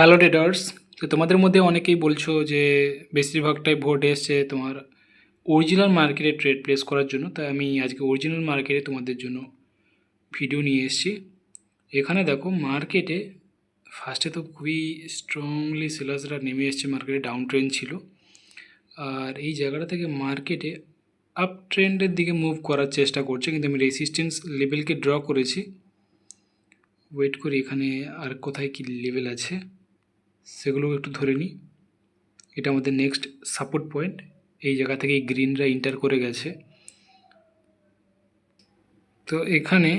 Hello traders. তো তোমাদের মধ্যে অনেকেই বলছো যে বেশিরভাগটাই ভোট এসছে তোমার অরিজিনাল মার্কেটে ট্রেড প্লেস করার জন্য। তাই আমি আজকে অরিজিনাল মার্কেটে তোমাদের জন্য ভিডিও নিয়ে এসেছি। এখানে দেখো মার্কেটে ফার্স্টে তো খুবই স্ট্রংলি সেলার্সরা নেমে এসছে, মার্কেটে ডাউন ট্রেন্ড ছিল। আর এই জায়গাটা থেকে মার্কেটে আপ ট্রেন্ডের দিকে মুভ করার চেষ্টা করছে, কিন্তু আমি রেসিস্ট্যান্স লেভেলকে ড্র করেছি। ওয়েট করি এখানে আর কোথায় কি লেভেল আছে সেগুলো একটু ধরে নিই। এটা আমাদের নেক্সট সাপোর্ট পয়েন্ট। এই জায়গা থেকে এই গ্রিনরা ইন্টার করে গেছে। তো এখানে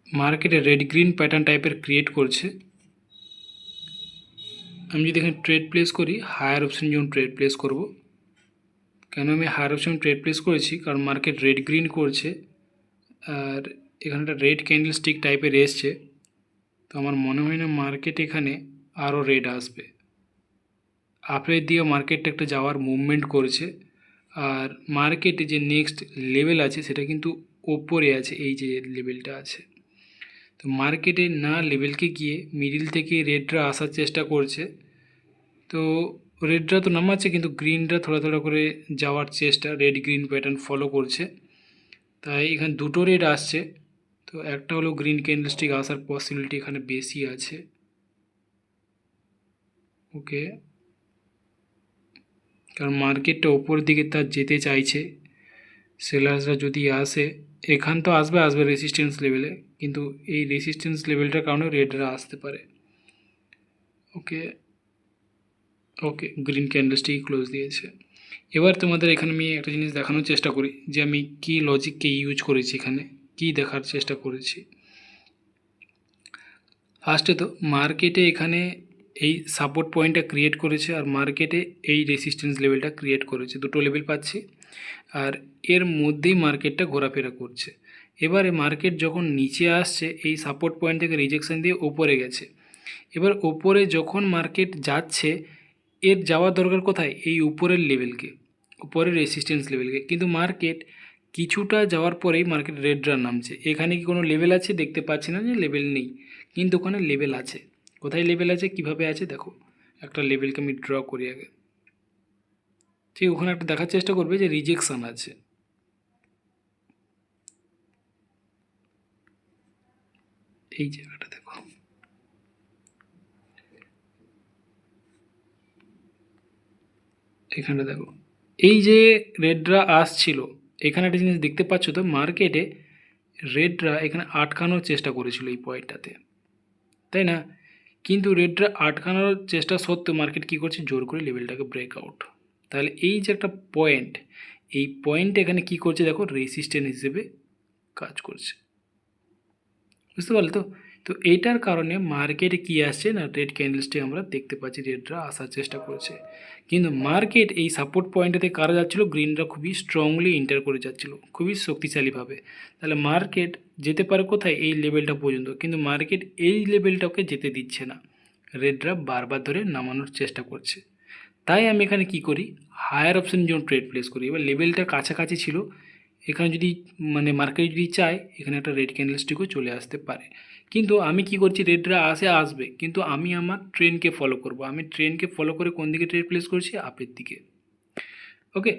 মার্কেটে রেড গ্রিন প্যাটার্ন টাইপের ক্রিয়েট করছে। আমি যদি এখানে ট্রেড প্লেস করি, হায়ার অপশন যেমন ট্রেড প্লেস করব। কেন আমি হায়ার অপশন ট্রেড প্লেস করেছি, কারণ মার্কেট রেড গ্রিন করছে আর এখানে একটা রেড ক্যান্ডেল স্টিক টাইপের এসছে। তো আমার মনে হয় না মার্কেট এখানে আরও রেড আসবে। আপের দিকে মার্কেটটা একটা যাওয়ার মুভমেন্ট করছে। আর মার্কেটে যে নেক্সট লেভেল আছে সেটা কিন্তু ওপরে আছে, এই যে লেভেলটা আছে। তো মার্কেটে না লেভেলকে গিয়ে মিডিল থেকে রেডরা আসার চেষ্টা করছে। তো রেডরা তো নামাচ্ছে, কিন্তু গ্রিনরা থোড়া থোড়া করে যাওয়ার চেষ্টা, রেড গ্রিন প্যাটার্ন ফলো করছে। তাই এখানে দুটো রেড আসছে। তো একটা হলো গ্রিন ক্যান্ডেলস্টিক আসার পসিবিলিটি এখানে বেশি আছে। ওকে, কারণ মার্কেটটা ওপরের দিকে তার যেতে চাইছে। সেলার্সরা যদি আসে, এখান তো আসবে আসবে রেসিস্ট্যান্স লেভেলে, কিন্তু এই রেসিস্ট্যান্স লেভেলটার কারণে রেডরা আসতে পারে। ওকে ওকে, গ্রিন ক্যান্ডেলস্টিক ক্লোজ দিয়েছে। এবার তোমাদের এখানে আমি একটা জিনিস দেখানোর চেষ্টা করি যে আমি কি লজিককে ইউজ করেছি, এখানে কি দেখার চেষ্টা করেছি। ফার্স্টে তো মার্কেটে এখানে এই সাপোর্ট পয়েন্টটা ক্রিয়েট করেছে আর মার্কেটে এই রেসিস্ট্যান্স লেভেলটা ক্রিয়েট করেছে, দুটো লেভেল পাচ্ছি। আর এর মধ্যেই মার্কেটটা ঘোরাফেরা করছে। এবারে মার্কেট যখন নিচে আসছে, এই সাপোর্ট পয়েন্ট থেকে রিজেকশন দিয়ে ওপরে গেছে। এবার ওপরে যখন মার্কেট যাচ্ছে, এর যাওয়ার দরকার কোথায়, এই উপরের লেভেলকে, উপরের রেসিস্ট্যান্স লেভেলকে। কিন্তু মার্কেট কিছুটা যাওয়ার পরেই মার্কেট রেড রান নামছে। এখানে কি কোনো লেভেল আছে? দেখতে পাচ্ছি না যে লেভেল নেই, কিন্তু ওখানে লেভেল আছে। কোথায় লেভেল আছে, কিভাবে আছে দেখো। একটা লেভেলকে আমি ড্র করি আগে। ঠিক ওখানে একটা দেখার চেষ্টা করবে যে রিজেকশন আছে। এই জায়গাটা দেখো, এখানটা দেখো, এই যে রেডরা আসছিল, এখানে একটা জিনিস দেখতে পাচ্ছ তো, মার্কেটে রেডরা এখানে আটকানোর চেষ্টা করেছিল এই পয়েন্টটাতে, তাই না? কিন্তু রেডরা আটকানোর চেষ্টা সত্ত্বেও মার্কেট কী করছে, জোর করে লেভেলটাকে ব্রেকআউট। তাহলে এই যে একটা পয়েন্ট, এই পয়েন্ট এখানে কি করছে দেখো, রেসিস্ট্যান্স হিসেবে কাজ করছে। বুঝতে পারলে তো? তো এইটার কারণে মার্কেটে কী আসছে না, রেড ক্যান্ডেলসটিক আমরা দেখতে পাচ্ছি রেডরা আসার চেষ্টা করছে। কিন্তু মার্কেট এই সাপোর্ট পয়েন্টটাতে কারা যাচ্ছিলো, গ্রিনরা খুবই স্ট্রংলি এন্টার করে যাচ্ছিলো, খুবই শক্তিশালীভাবে। তাহলে মার্কেট যেতে পারে কোথায়, এই লেভেলটা পর্যন্ত, কিন্তু মার্কেট এই লেভেলটাকে যেতে দিচ্ছে না। রেডরা বারবার ধরে নামানোর চেষ্টা করছে। তাই আমি এখানে কি করি, হায়ার অপশন যেমন ট্রেড প্লেস করি। এবার লেভেলটা কাছাকাছি ছিল, এখানে যদি মানে মার্কেট যদি চায়, এখানে একটা রেড ক্যান্ডেলস্টিকও চলে আসতে পারে। কিন্তু আমি কি করছি, রেডরা আসবে, কিন্তু আমি আমার ট্রেনকে ফলো করব। আমি ট্রেনকে ফলো করে কোন দিকে ট্রেড প্লেস করছি, আপের দিকে। ওকে,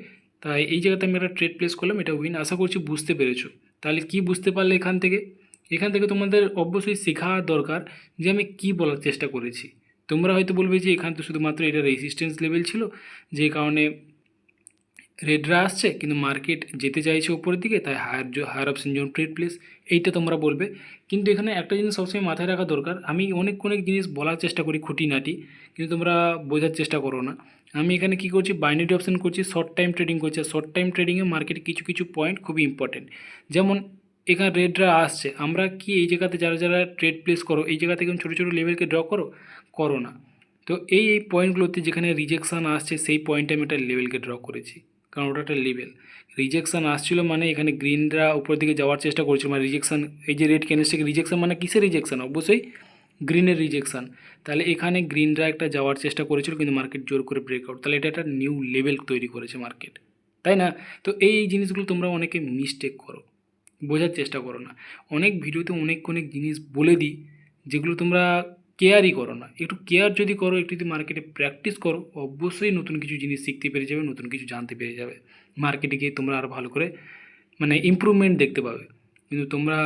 তাই এই জায়গাতে আমি একটা ট্রেড প্লেস করলাম, এটা উইন। আশা করছি বুঝতে পেরেছো। তাহলে কি বুঝতে পারলে এখান থেকে? এখান থেকে তোমাদের অবশ্যই শেখা দরকার যে আমি কি বলার চেষ্টা করেছি। তোমরা হয়তো বলবে যে এখানে তো শুধুমাত্র এটা রেজিস্ট্যান্স লেভেল ছিল, যে কারণে রেডরা আসছে, কিন্তু মার্কেট যেতে চাইছে উপরের দিকে, তাই হায়ার অপশন যেমন ট্রেড প্লেস, এইটা তোমরা বলবে। কিন্তু এখানে একটা জিনিস সবসময় মাথায় রাখা দরকার, আমি অনেক অনেক জিনিস বলার চেষ্টা করি খুঁটিনাটি, কিন্তু তোমরা বোঝার চেষ্টা করো না। আমি এখানে কি করছি, বাইনারি অপশন করছি, শর্ট টাইম ট্রেডিং করছি। আর শর্ট টাইম ট্রেডিংয়ে মার্কেটে কিছু কিছু পয়েন্ট খুবই ইম্পর্টেন্ট। যেমন এখানে রেডরা আসছে, আমরা কি এই জায়গাতে যারা যারা ট্রেড প্লেস করো, এই জায়গা থেকে ছোটো ছোটো লেভেলকে ড্র করো না। তো এই পয়েন্টগুলোতে যেখানে রিজেকশান আসছে, সেই পয়েন্টে আমি একটা লেভেলকে ড্র করেছি, কারণ ওটা একটা লেভেল। রিজেকশান আসছিল মানে এখানে গ্রিনরা উপর দিকে যাওয়ার চেষ্টা করছিল, মানে রিজেকশান, এই যে রেড ক্যান্ডেলস্টিক রিজেকশান মানে কিসের রিজেকশান, অবশ্যই গ্রিনের রিজেকশান। তাহলে এখানে গ্রিনরা একটা যাওয়ার চেষ্টা করেছিল, কিন্তু মার্কেট জোর করে ব্রেকআউট, তাহলে এটা একটা নিউ লেভেল তৈরি করেছে মার্কেট, তাই না? তো এই জিনিসগুলো তোমরা অনেকে মিস্টেক করো, বোঝার চেষ্টা করো না। অনেক ভিডিওতে অনেক অনেক জিনিস বলে দিই, যেগুলো তোমরা কেয়ারই করো না। একটু কেয়ার যদি করো, একটু যদি মার্কেটে প্র্যাকটিস করো, অবশ্যই নতুন কিছু জিনিস শিখতে পেরে যাবে, নতুন কিছু জানতে পেরে যাবে। মার্কেটে গিয়ে তোমরা আরও ভালো করে মানে ইমপ্রুভমেন্ট দেখতে পাবে। কিন্তু তোমরা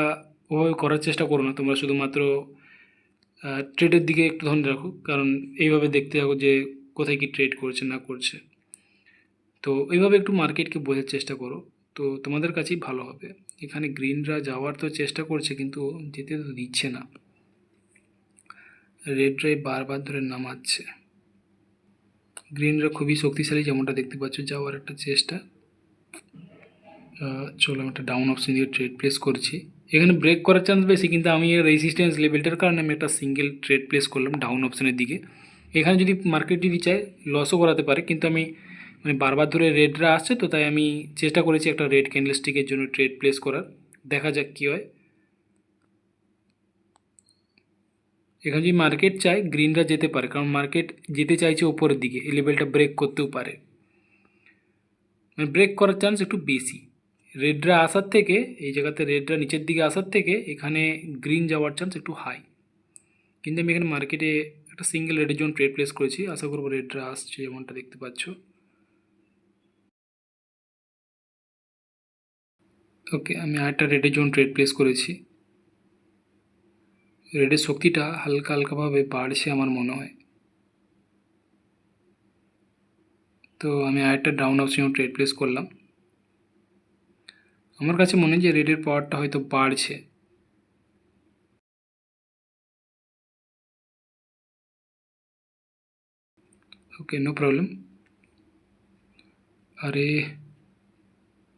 ওভাবে করার চেষ্টা করো না, তোমরা শুধুমাত্র ট্রেডের দিকে একটু ধ্যান রাখো, কারণ এইভাবে দেখতে থাকো যে কোথায় কি ট্রেড করছে না করছে। তো এইভাবে একটু মার্কেটকে বোঝার চেষ্টা করো, তো তোমাদের কাছেই ভালো হবে। এখানে গ্রিনরা যাওয়ার তো চেষ্টা করছে কিন্তু যেতে তো দিচ্ছে না, রেডরাই বারবার ধরে নামাচ্ছে। গ্রিনরা খুবই শক্তিশালী, যেমনটা দেখতে পাচ্ছ, যাওয়ার একটা চেষ্টা। চলো আমি একটা ডাউন অপশন দিয়ে ট্রেড প্লেস করছি। এখানে ব্রেক করার চান্স বেশি, কিন্তু আমি এর রেজিস্ট্যান্স লেভেলটার কারণে আমি একটা সিঙ্গেল ট্রেড প্লেস করলাম ডাউন অপশনের দিকে। এখানে যদি মার্কেট যদি চায় লসও করাতে পারে, কিন্তু আমি মানে বারবার ধরে রেডরা আসছে, তো তাই আমি চেষ্টা করেছি একটা রেড ক্যান্ডেলস্টিকের জন্য ট্রেড প্লেস করার। দেখা যাক কী হয়। এখানে যদি মার্কেট চায় গ্রিনরা যেতে পারে, কারণ মার্কেট যেতে চাইছে ওপরের দিকে, এই লেভেলটা ব্রেক করতেও পারে, মানে ব্রেক করার চান্স একটু বেশি। রেডরা আসার থেকে, এই জায়গাতে রেডরা নিচের দিকে আসার থেকে এখানে গ্রিন যাওয়ার চান্স একটু হাই। কিন্তু আমি এখানে মার্কেটে একটা সিঙ্গেল রেডের জন্য ট্রেড প্লেস করেছি, আশা করবো রেডরা আসছে, যেমনটা দেখতে পাচ্ছ। ওকে, আমি আরেকটা রেডের জন্য ট্রেড প্লেস করেছি। রেডের শক্তিটা হালকা হালকাভাবে বাড়ছে আমার মনে হয়, তো আমি আরেকটা ডাউন অপশন ট্রেড প্লেস করলাম। আমার কাছে মনে হয় যে রেডের পাওয়ারটা হয়তো বাড়ছে। ওকে, নো প্রবলেম। আরে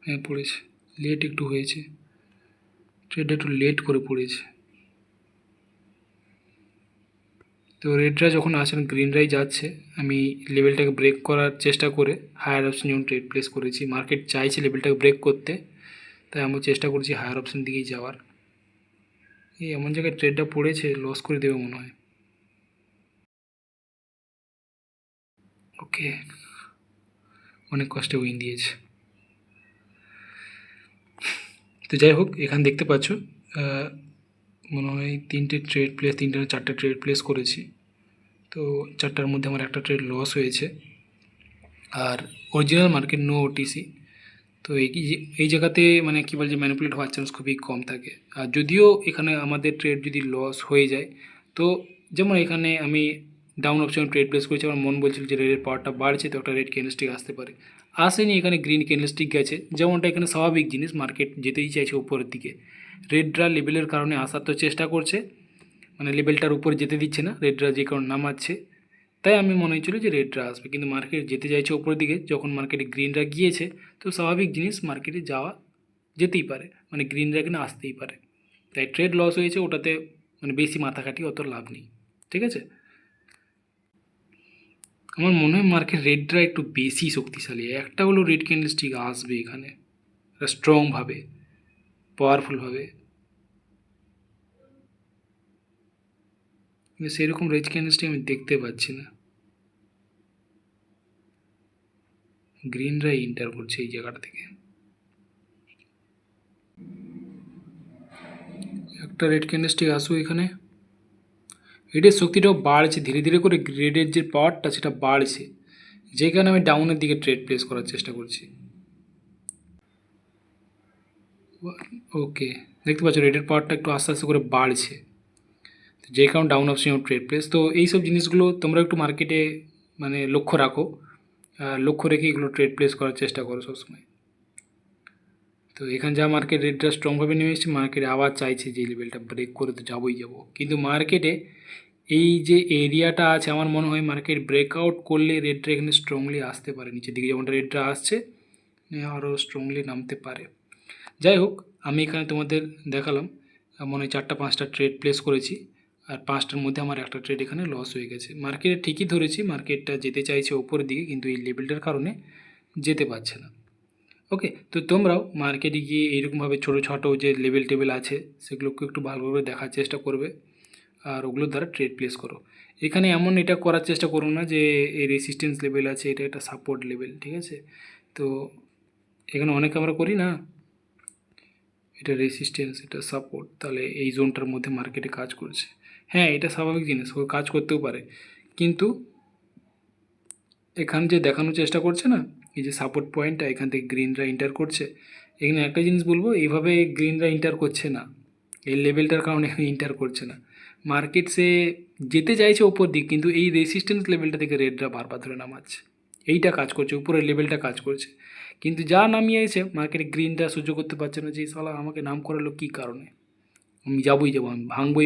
হ্যাঁ, পড়েছে, লেট একটু হয়েছে, ট্রেড একটু লেট করে পড়েছে। তো রেডরা যখন আসেন গ্রিনরাই যাচ্ছে, আমি লেভেলটাকে ব্রেক করার চেষ্টা করে হায়ার অপশন যখন ট্রেড প্লেস করেছি, মার্কেট চাইছে লেভেলটাকে ব্রেক করতে, তাই আমি চেষ্টা করছি হায়ার অপশন দিকেই যাওয়ার। এই এমন জায়গায় ট্রেডটা পড়েছে, লস করে দেবে মনে হয়। ওকে, অনেক কষ্টে উইন দিয়েছে। তো যাই হোক, এখানে দেখতে পাচ্ছ মনে হয় তিনটে না চারটে ট্রেড প্লেস করেছি, তো চারটার মধ্যে আমার একটা ট্রেড লস হয়েছে, আর অরিজিনাল মার্কেট নো ওটিসি। তো এই জায়গাতে মানে কী বলছে, ম্যানিপুলেট হওয়ার চান্স খুবই কম থাকে। আর যদিও এখানে আমাদের ট্রেড যদি লস হয়ে যায়, তো যেমন এখানে আমি ডাউন অপশন ট্রেড প্লেস করেছি, আমার মন বলছিল যে রেডের পাওয়ারটা বাড়ছে, তো একটা রেড ক্যান্ডেলস্টিক আসতে পারে, আসেনি, এখানে গ্রিন ক্যান্ডেলস্টিক গেছে, যেমনটা এখানে স্বাভাবিক জিনিস, মার্কেট যেতেই চাইছে উপরের দিকে। রেডরা লেভেলের কারণে আসার তো চেষ্টা করছে, মানে লেভেলটার উপরে যেতে দিচ্ছে না, রেডরা যে কারণে নামাচ্ছে, তাই আমি মনে হয়েছিল যে রেডরা আসবে, কিন্তু মার্কেট যেতে চাইছে ওপরের দিকে, যখন মার্কেটে গ্রিনরা গিয়েছে, তো স্বাভাবিক জিনিস মার্কেটে যাওয়া যেতেই পারে, মানে গ্রিনরা কিনা আসতেই পারে, তাই ট্রেড লস হয়েছে, ওটাতে মানে বেশি মাথা খাটি অত লাভ নেই। ঠিক আছে, আমার মনে হয় মার্কেট রেডরা একটু বেশি শক্তিশালী, একটা হলো রেড ক্যান্ডেলস্টিক আসবে এখানে স্ট্রংভাবে, পাওয়ারফুলভাবে, কিন্তু সেরকম রেড ক্যান্ডেলস্টিক আমি দেখতে পাচ্ছি না। গ্রিনরাই ইন্টার করছে এই জায়গাটা থেকে, একটা রেড ক্যান্ডেলস্টিক আসুক এখানে। রেডের শক্তিটাও বাড়ছে ধীরে ধীরে করে, রেডের যে পাওয়ারটা সেটা বাড়ছে, যেখানে আমি ডাউনের দিকে ট্রেড প্লেস করার চেষ্টা করছি। ওকে, দেখতে পাচ্ছ রেডের পাওয়ারটা একটু আস্তে আস্তে করে বাড়ছে, যে কারণে ডাউন অপশন ট্রেড প্লেস। তো এইসব জিনিসগুলো তোমরা একটু মার্কেটে মানে লক্ষ্য রাখো, লক্ষ্য রেখে এগুলো ট্রেড প্লেস করার চেষ্টা করো সবসময়। তো এখানে যা মার্কেট রেটটা স্ট্রংভাবে নেমে এসেছে, মার্কেটে আবার চাইছে যে লেভেলটা ব্রেক করে তো যাবোই যাবো, কিন্তু মার্কেটে এই যে এরিয়াটা আছে, আমার মনে হয় মার্কেট ব্রেকআউট করলে রেটটা এখানে স্ট্রংলি আসতে পারে নিচের দিকে, যেমনটা রেটটা আসছে আরও স্ট্রংলি নামতে পারে। যাই হোক, আমি এখানে তোমাদের দেখালাম, মনে হয় 4-5টা ট্রেড প্লেস করেছি, আর 5টার মধ্যে আমার একটা ট্রেড এখানে লস হয়ে গেছে। মার্কেটে ঠিকই ধরেছি, মার্কেটটা যেতে চাইছে ওপরের দিকে, কিন্তু এই লেভেলটার কারণে যেতে পারছে না। ওকে, তো তোমরাও মার্কেটে গিয়ে এইরকমভাবে ছোটো ছোটো যে লেভেল টেবিল আছে সেগুলোকে একটু ভালোভাবে দেখার চেষ্টা করবে, আর ওগুলোর দ্বারা ট্রেড প্লেস করো। এখানে এমন এটা করার চেষ্টা করো না যে এই রেসিস্ট্যান্স লেভেল আছে, এটা একটা সাপোর্ট লেভেল, ঠিক আছে? তো এখানে অনেক আমরা করি না, এটা রেসিস্ট্যান্স, এটা সাপোর্ট, তাহলে এই জোনটার মধ্যে মার্কেটে কাজ করছে, হ্যাঁ, এটা স্বাভাবিক জিনিস, ও কাজ করতেও পারে, কিন্তু এখানে যে দেখানোর চেষ্টা করছে না, এই যে সাপোর্ট পয়েন্টটা, এখান থেকে গ্রিনরা এন্টার করছে। এখানে একটা জিনিস বলবো, এইভাবে গ্রিনরা এন্টার করছে না, এই লেভেলটার কারণে এখানে এন্টার করছে না। মার্কেট সে যেতে চাইছে ওপর দিক, কিন্তু এই রেসিস্ট্যান্স লেভেলটা থেকে রেডরা বারবার ধরে নামাচ্ছে। এইটা কাজ করছে, উপরের লেভেলটা কাজ করছে, কিন্তু যা নামিয়ে এসে মার্কেটে গ্রিনটা সহ্য করতে পারছে না, যে সালা আমাকে নাম করালো কী কারণে, আমি যাবোই যাবো, আমি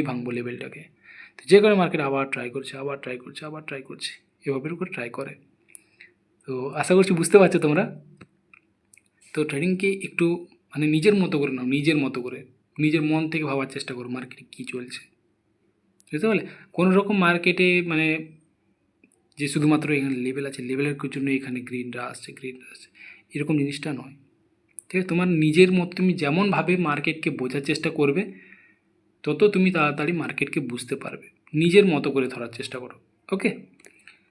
ভাঙবো লেভেলটাকে। তো যে কারণে মার্কেট আবার ট্রাই করছে, আবার ট্রাই করছে, এভাবে করে ট্রাই করে। তো আশা করছি বুঝতে পারছো তোমরা। তো ট্রেডিংকে একটু মানে নিজের মতো করে নাও, নিজের মতো করে, নিজের মন থেকে ভাবার চেষ্টা করো মার্কেটে কী চলছে, বুঝতে পারলে? কোনো রকম মার্কেটে মানে যে শুধুমাত্র এখানে লেভেল আছে, লেভেলের জন্য এখানে গ্রিনরা আসছে, এরকম জিনিসটা নয়। ঠিক আছে, তোমার নিজের মতো তুমি যেমনভাবে মার্কেটকে বোঝার চেষ্টা করবে, তত তুমি তাড়াতাড়ি মার্কেটকে বুঝতে পারবে। নিজের মতো করে ধরার চেষ্টা করো। ওকে,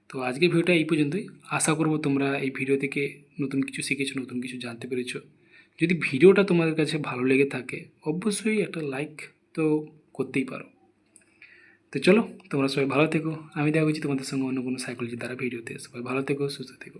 তো আজকের ভিডিওটা এই পর্যন্তই। আশা করব তোমরা এই ভিডিও থেকে নতুন কিছু শিখেছো, নতুন কিছু জানতে পেরেছো। যদি ভিডিওটা তোমাদের কাছে ভালো লেগে থাকে, অবশ্যই একটা লাইক তো করতেই পারো। তো চলো, তোমরা সবাই ভালো থেকো। আমি দেখা করছি তোমাদের সঙ্গে অন্য কোনো সাইকোলজি দ্বারা ভিডিওতে। সবাই ভালো থেকো, সুস্থ থেকো।